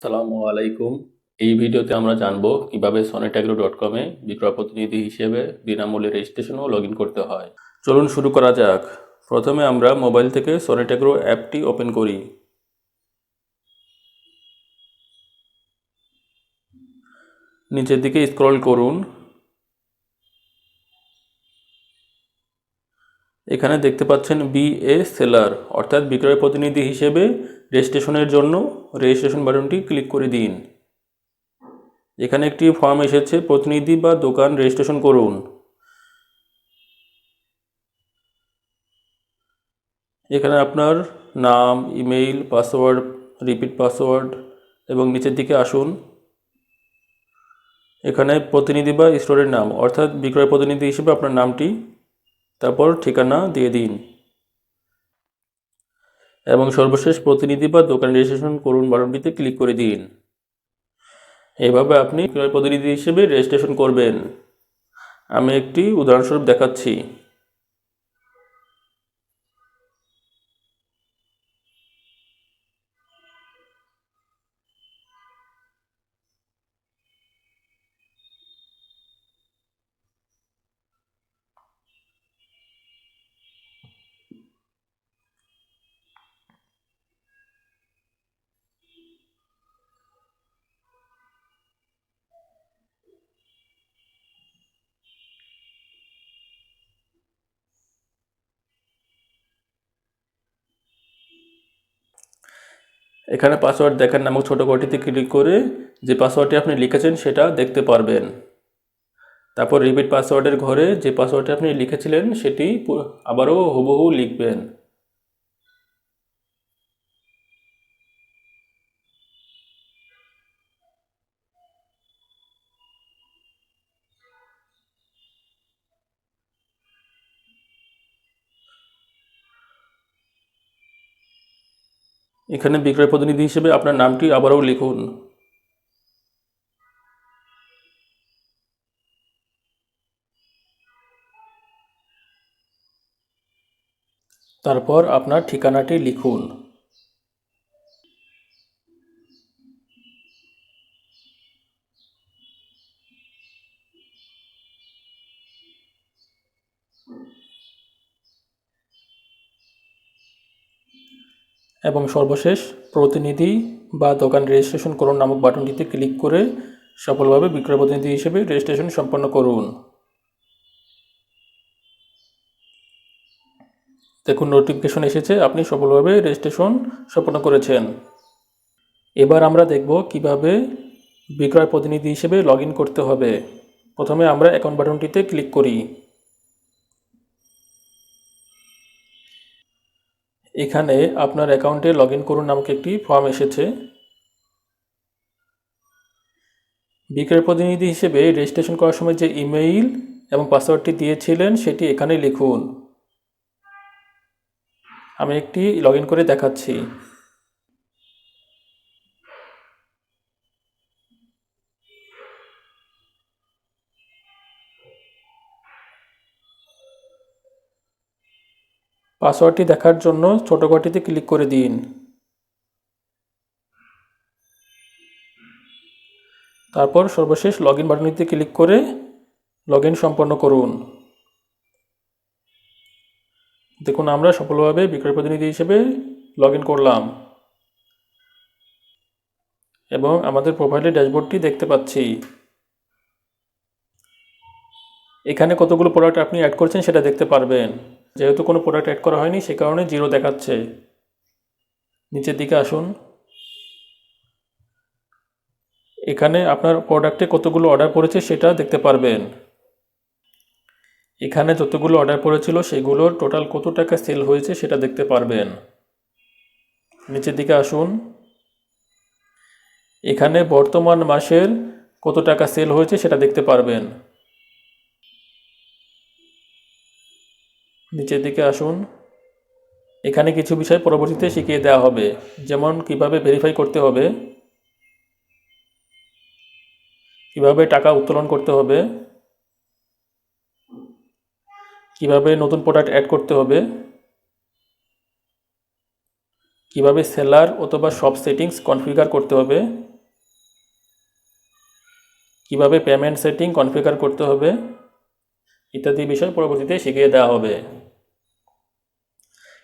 আসসালামু আলাইকুম। এই ভিডিওতে আমরা জানব কিভাবে sonetagro.com এ বিক্রয় প্রতিনিধি হিসেবে বিনামূল্যে রেজিস্ট্রেশন ও লগইন করতে হয়। চলুন শুরু করা যাক। প্রথমে আমরা মোবাইল থেকে sonetagro অ্যাপটি ওপেন করি। নিচের দিকে স্ক্রল করুন। এখানে দেখতে পাচ্ছেন বি এ সেলার অর্থাৎ বিক্রয় প্রতিনিধি হিসেবে রেজিস্ট্রেশনের জন্য রেজিস্ট্রেশন বাটনটি ক্লিক করে দিন। এখানে একটি ফর্ম এসেছে, প্রতিনিধি বা দোকান রেজিস্ট্রেশন করুন। এখানে আপনার নাম, ইমেইল, পাসওয়ার্ড, রিপিট পাসওয়ার্ড এবং নিচের দিকে আসুন। এখানে প্রতিনিধি বা স্টোরের নাম অর্থাৎ বিক্রয় প্রতিনিধি হিসেবে আপনার নামটি, তারপর ঠিকানা দিয়ে দিন এবং সর্বশেষ প্রতিনিধি বা দোকান রেজিস্ট্রেশন করুন বাটনটিতে ক্লিক করে দিন। এভাবে আপনি বিক্রয় প্রতিনিধি হিসেবে রেজিস্ট্রেশন করবেন। আমি একটি উদাহরণস্বরূপ দেখাচ্ছি। এখানে পাসওয়ার্ড দেখার নামক ছোট ঘরটিতে ক্লিক করে যে পাসওয়ার্ডটি আপনি লিখেছেন সেটা দেখতে পারবেন। তারপর রিপিট পাসওয়ার্ডের ঘরে যে পাসওয়ার্ডটি আপনি লিখেছিলেন সেটি আবারও হুবহু লিখবেন। এখানে বিক্রয় প্রতিনিধি হিসেবে আপনার নামটি আবারও লিখুন। তারপর আপনার ঠিকানাটি লিখুন। এবং সর্বশেষ প্রতিনিধি বা দোকান রেজিস্ট্রেশন করুন নামক বাটনটিতে ক্লিক করে সফলভাবে বিক্রয় প্রতিনিধি হিসেবে রেজিস্ট্রেশন সম্পন্ন করুন। দেখুন, নোটিফিকেশন এসেছে, আপনি সফলভাবে রেজিস্ট্রেশন সম্পন্ন করেছেন। এবার আমরা দেখব কিভাবে বিক্রয় প্রতিনিধি হিসেবে লগ ইন করতে হবে। প্রথমে আমরা অ্যাকাউন্ট বাটনটিতে ক্লিক করি। এখানে আপনার অ্যাকাউন্টে লগ ইন করুন নামক একটি ফর্ম এসেছে। বিক্রয় প্রতিনিধি হিসেবে রেজিস্ট্রেশন করার সময় যে ইমেইল এবং পাসওয়ার্ডটি দিয়েছিলেন সেটি এখানে লিখুন। আমি একটি লগ ইন করে দেখাচ্ছি। পাসওয়ার্ডটি দেখার জন্য ছোট ঘরটিতে ক্লিক করে দিন। তারপর সর্বশেষ লগ ইন বাটনটিতে ক্লিক করে লগ ইন সম্পন্ন করুন। দেখুন, আমরা সফলভাবে বিক্রয় প্রতিনিধি হিসেবে লগ ইন করলাম এবং আমাদের প্রোফাইলের ড্যাশবোর্ডটি দেখতে পাচ্ছি। এখানে কতগুলো প্রোডাক্ট আপনি অ্যাড করছেন সেটা দেখতে পারবেন। যেহেতু কোনো প্রোডাক্ট অ্যাড করা হয়নি সে কারণে 0 দেখাচ্ছে। নিচের দিকে আসুন। এখানে আপনার প্রোডাক্টে কতগুলো অর্ডার পড়েছে সেটা দেখতে পারবেন। এখানে যতগুলো অর্ডার পড়েছিল সেগুলোর টোটাল কত টাকা সেল হয়েছে সেটা দেখতে পারবেন। নিচের দিকে আসুন। এখানে বর্তমান মাসের কত টাকা সেল হয়েছে সেটা দেখতে পারবেন। নিচের দিকে আসুন। এখানে কিছু বিষয় পরবর্তীতে শিখিয়ে দেওয়া হবে, যেমন কিভাবে ভেরিফাই করতে হবে, কিভাবে টাকা উত্তোলন করতে হবে, কিভাবে নতুন প্রোডাক্ট অ্যাড করতে হবে, কিভাবে সেলার অথবা শপ সেটিংস কনফিগার করতে হবে, কিভাবে পেমেন্ট সেটিং কনফিগার করতে হবে ইত্যাদি বিষয় পরবর্তীতে শিখিয়ে দেওয়া হবে।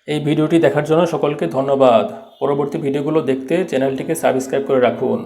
এই ভিডিওটি দেখার জন্য সকলকে ধন্যবাদ। পরবর্তী ভিডিওগুলো দেখতে চ্যানেলটিকে সাবস্ক্রাইব করে রাখুন।